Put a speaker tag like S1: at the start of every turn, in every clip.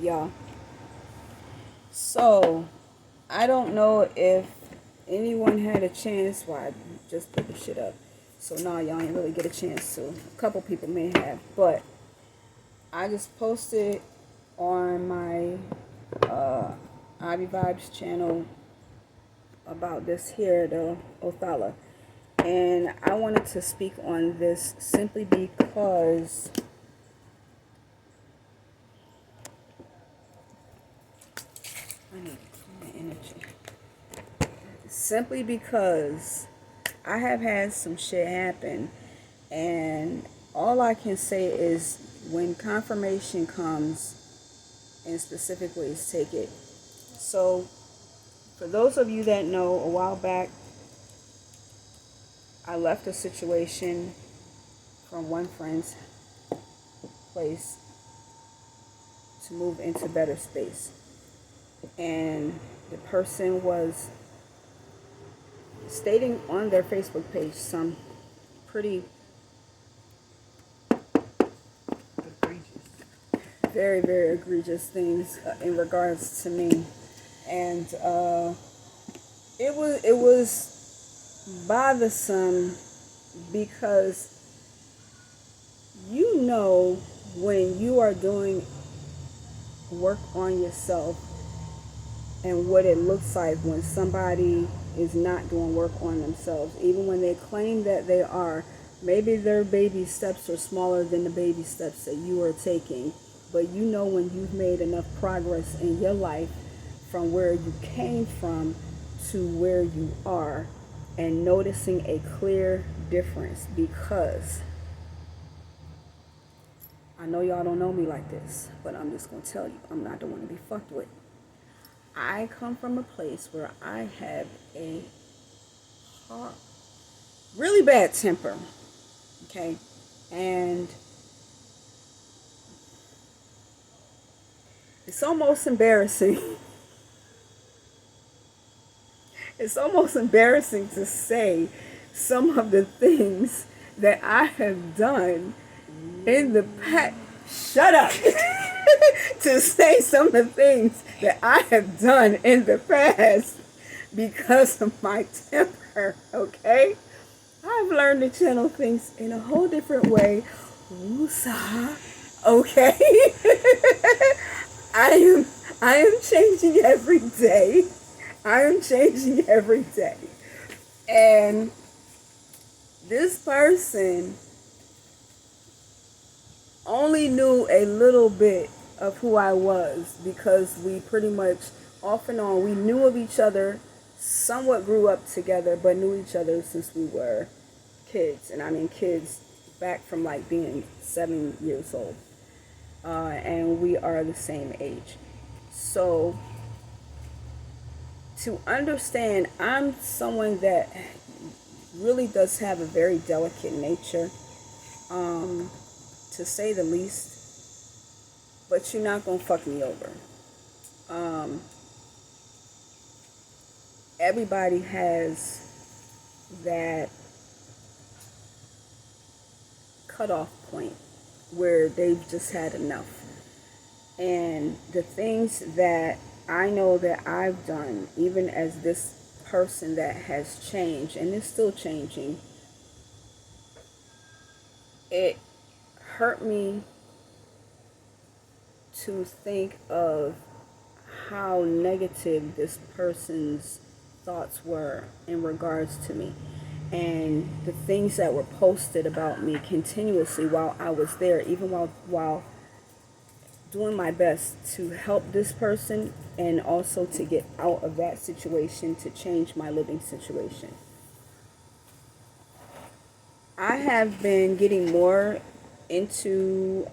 S1: y'all. So, I don't know if anyone had a chance. Well, I just put the shit up. So, now y'all ain't really get a chance to. A couple people may have. But, I just posted on my Ivy Vibes channel about this here, the Othala. And I wanted to speak on this simply because I need my energy. Simply because I have had some shit happen, and all I can say is when confirmation comes, in specific ways, take it. So, for those of you that know, a while back, I left a situation from one friend's place to move into better space. And the person was stating on their Facebook page some pretty very, very egregious things in regards to me. And it was bothersome because you know when you are doing work on yourself and what it looks like when somebody is not doing work on themselves, even when they claim that they are. Maybe their baby steps are smaller than the baby steps that you are taking, but you know when you've made enough progress in your life from where you came from to where you are, and noticing a clear difference. Because I know y'all don't know me like this, but I'm just going to tell you, I'm not the one to be fucked with. I come from a place where I have a really bad temper, okay? And it's almost embarrassing. It's almost embarrassing to say some of the things that I have done in the past. Shut up. To say some of the things that I have done in the past because of my temper, okay? I've learned to channel things in a whole different way. Woosah, okay? I am changing every day. I am changing every day. And this person only knew a little bit of who I was because we pretty much off and on, we knew of each other, somewhat grew up together, but knew each other since we were kids. And I mean kids back from like being 7 years old. And we are the same age. So to understand, I'm someone that really does have a very delicate nature, to say the least. But you're not gonna fuck me over. Everybody has that cutoff point where they've just had enough. And the things that I know that I've done, even as this person that has changed and is still changing, it hurt me to think of how negative this person's thoughts were in regards to me, and the things that were posted about me continuously while I was there, even while doing my best to help this person and also to get out of that situation, to change my living situation. I have been getting more into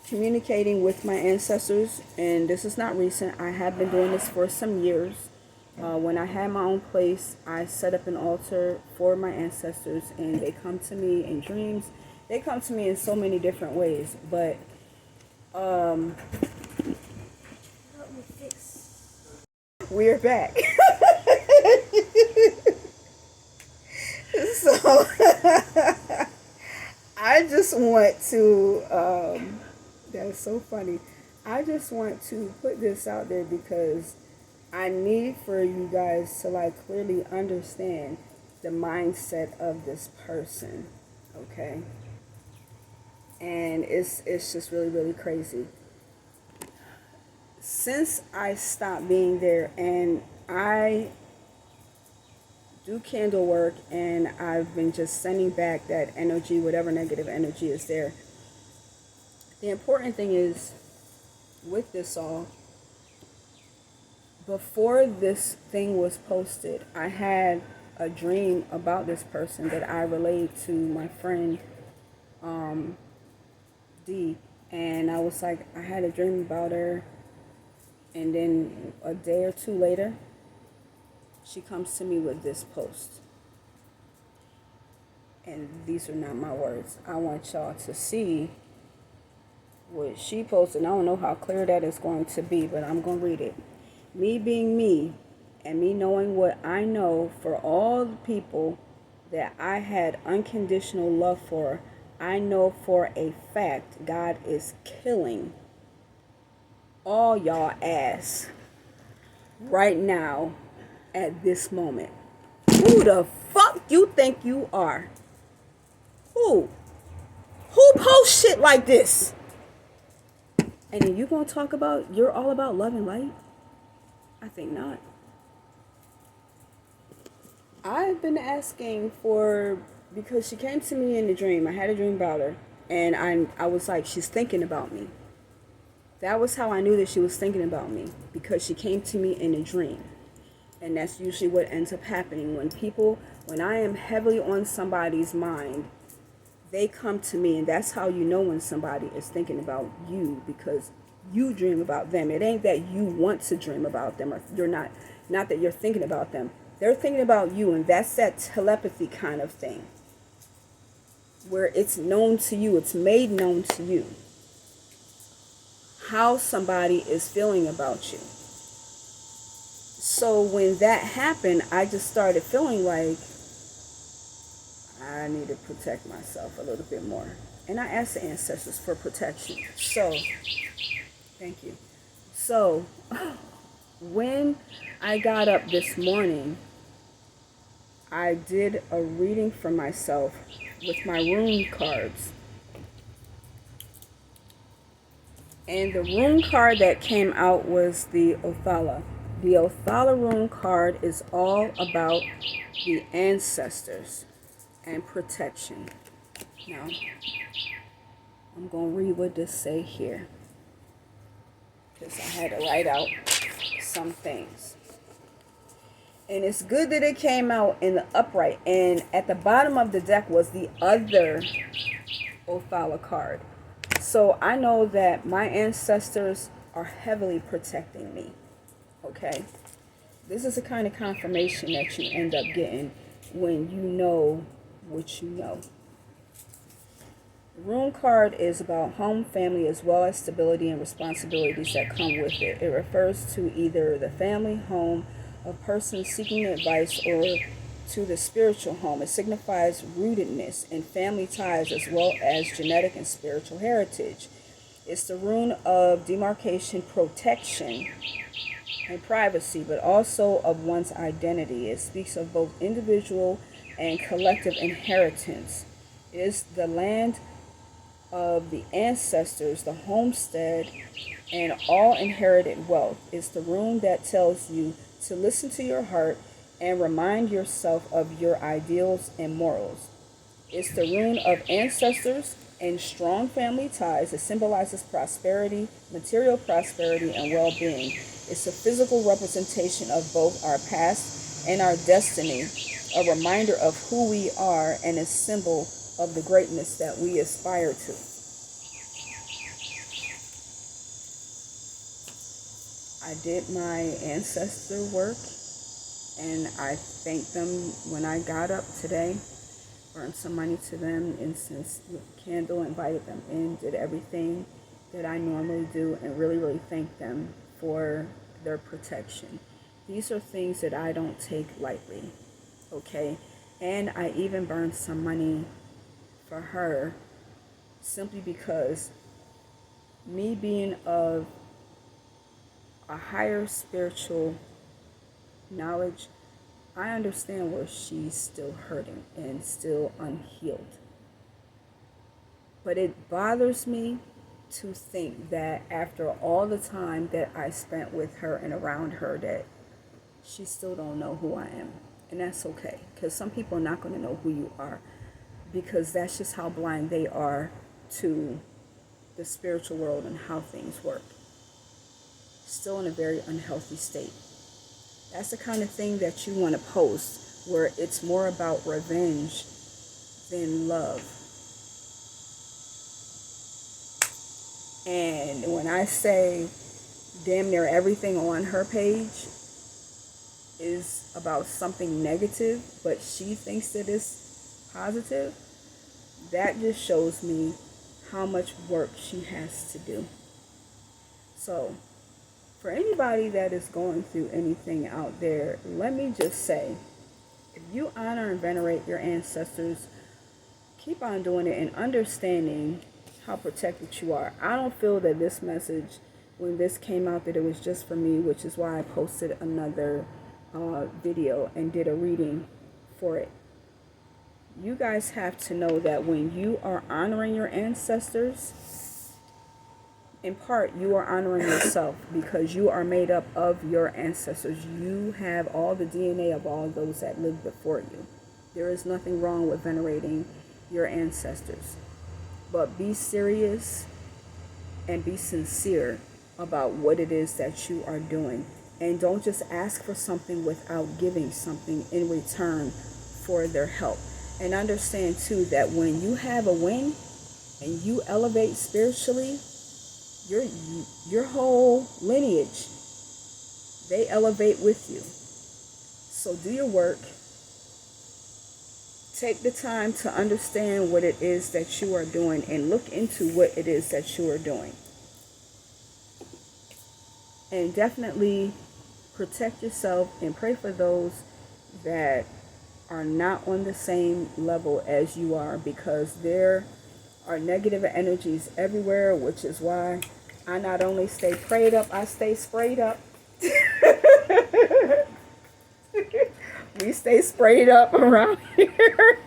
S1: communicating with my ancestors, and this is not recent. I have been doing this for some years. When I had my own place, I set up an altar for my ancestors, and they come to me in dreams. They come to me in so many different ways, but we're back. So I just want to, that That's so funny. I just want to put this out there because I need for you guys to like clearly understand the mindset of this person, okay? And it's just really really crazy. Since I stopped being there and I do candle work and I've been just sending back that energy, whatever negative energy is there. The important thing is with this all, before this thing was posted, I had a dream about this person that I relayed to my friend D, and I was like, I had a dream about her, and then a day or two later, she comes to me with this post. And these are not my words. I want y'all to see what she posted. I don't know how clear that is going to be, but I'm going to read it. Me being me and me knowing what I know for all the people that I had unconditional love for, I know for a fact God is killing all y'all ass right now at this moment. Who the fuck you think you are? Who? Who posts shit like this? And then you gonna talk about you're all about love and light? I think not. I've been asking for, because she came to me in a dream. I had a dream about her, and I was like, she's thinking about me. That was how I knew that she was thinking about me, because she came to me in a dream. And that's usually what ends up happening when I am heavily on somebody's mind, they come to me, and that's how you know when somebody is thinking about you, because you dream about them. It ain't that you want to dream about them, or you're not that you're thinking about them. They're thinking about you, and that's that telepathy kind of thing, where it's known to you, it's made known to you how somebody is feeling about you. So when that happened, I just started feeling like I need to protect myself a little bit more. And I asked the ancestors for protection. So, thank you. So, when I got up this morning, I did a reading for myself with my rune cards. And the rune card that came out was the Othala. The Othala rune card is all about the ancestors and protection. Now, I'm going to read what this say here, because I had to write out some things. And it's good that it came out in the upright. And at the bottom of the deck was the other Othala card. So I know that my ancestors are heavily protecting me. Okay? This is the kind of confirmation that you end up getting when you know what you know. The rune card is about home, family, as well as stability and responsibilities that come with it. It refers to either the family home, a person seeking advice, or to the spiritual home. It signifies rootedness and family ties, as well as genetic and spiritual heritage. It's the rune of demarcation, protection, and privacy, but also of one's identity. It speaks of both individual and collective inheritance. It is the land of the ancestors, the homestead, and all inherited wealth. It's the rune that tells you to listen to your heart and remind yourself of your ideals and morals. It's the rune of ancestors and strong family ties. It symbolizes prosperity, material prosperity, and well-being. It's a physical representation of both our past and our destiny, a reminder of who we are, and a symbol of the greatness that we aspire to. I did my ancestor work, and I thanked them when I got up today. Burned some money to them, incense with a candle, invited them in, did everything that I normally do, and really, really thanked them for their protection. These are things that I don't take lightly, okay? And I even burned some money for her, simply because me being of a higher spiritual knowledge, I understand where she's still hurting and still unhealed. But it bothers me to think that after all the time that I spent with her and around her, that she still don't know who I am. And that's okay, because some people are not going to know who you are, because that's just how blind they are to the spiritual world and how things work. Still in a very unhealthy state. That's the kind of thing that you want to post, where it's more about revenge than love. And when I say damn near everything on her page is about something negative, but she thinks that it's positive, that just shows me how much work she has to do. So, for anybody that is going through anything out there, let me just say, if you honor and venerate your ancestors, keep on doing it and understanding how protected you are. I don't feel that this message, when this came out, that it was just for me, which is why I posted another video and did a reading for it. You guys have to know that when you are honoring your ancestors, in part, you are honoring yourself, because you are made up of your ancestors. You have all the DNA of all those that lived before you. There is nothing wrong with venerating your ancestors. But be serious and be sincere about what it is that you are doing. And don't just ask for something without giving something in return for their help. And understand too that when you have a win and you elevate spiritually, your whole lineage, they elevate with you. So do your work. Take the time to understand what it is that you are doing and look into what it is that you are doing. And definitely protect yourself and pray for those that are not on the same level as you are, because there are negative energies everywhere, which is why I not only stay prayed up, I stay sprayed up. We stay sprayed up around here.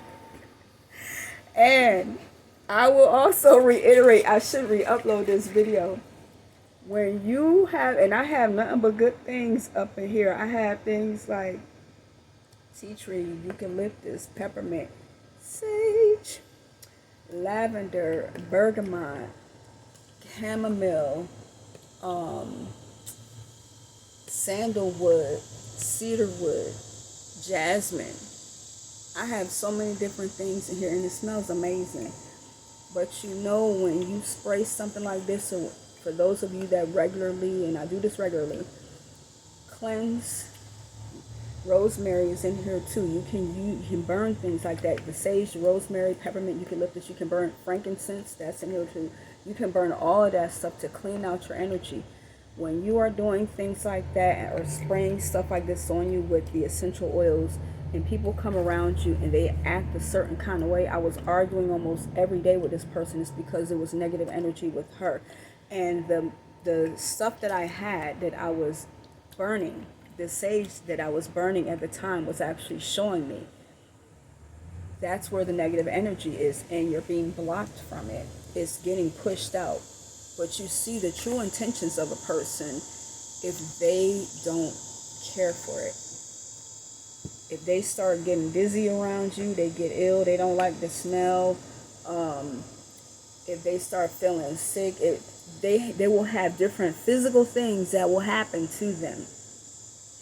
S1: And I will also reiterate, I should re-upload this video. When you have, and I have nothing but good things up in here. I have things like tea tree, eucalyptus, peppermint, sage, lavender, bergamot, chamomile, sandalwood, cedarwood, jasmine. I have so many different things in here, and it smells amazing. But you know, when you spray something like this, so for those of you that regularly, and I do this regularly, cleanse. Rosemary is in here too. You can burn things like that. The sage, rosemary, peppermint, eucalyptus. You can burn frankincense. That's in here too. You can burn all of that stuff to clean out your energy. When you are doing things like that or spraying stuff like this on you with the essential oils, and people come around you and they act a certain kind of way. I was arguing almost every day with this person. It's because there was negative energy with her. And the stuff that I had that I was burning, the sage that I was burning at the time, was actually showing me that's where the negative energy is, and you're being blocked from it. It's getting pushed out. But you see the true intentions of a person if they don't care for it. If they start getting dizzy around you, they get ill, they don't like the smell, if they start feeling sick, they will have different physical things that will happen to them.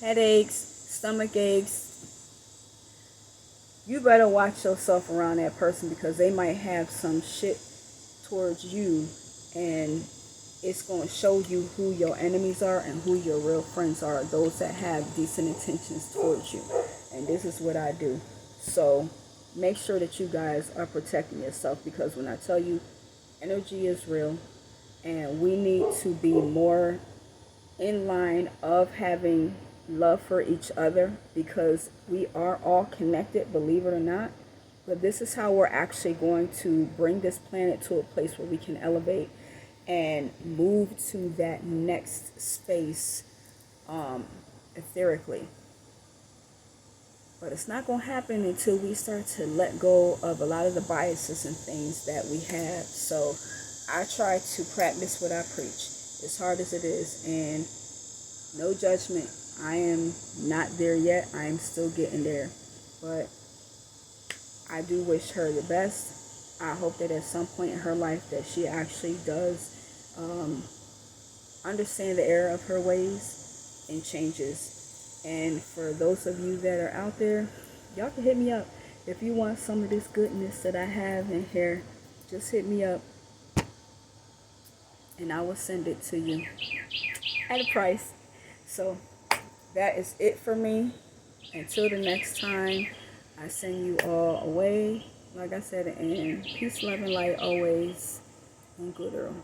S1: Headaches, stomach aches. You better watch yourself around that person, because they might have some shit towards you, and it's going to show you who your enemies are and who your real friends are, those that have decent intentions towards you. And this is what I do. So make sure that you guys are protecting yourself, because when I tell you, energy is real, and we need to be more in line of having love for each other, because we are all connected, believe it or not. But this is how we're actually going to bring this planet to a place where we can elevate and move to that next space etherically. But it's not going to happen until we start to let go of a lot of the biases and things that we have. So I try to practice what I preach, as hard as it is. And no judgment. I am not there yet. I am still getting there. But I do wish her the best. I hope that at some point in her life that she actually does understand the error of her ways and changes. And for those of you that are out there, y'all can hit me up. If you want some of this goodness that I have in here, just hit me up and I will send it to you at a price. So that is it for me. Until the next time, I send you all away. Like I said, in peace, love, and light always, and good girl.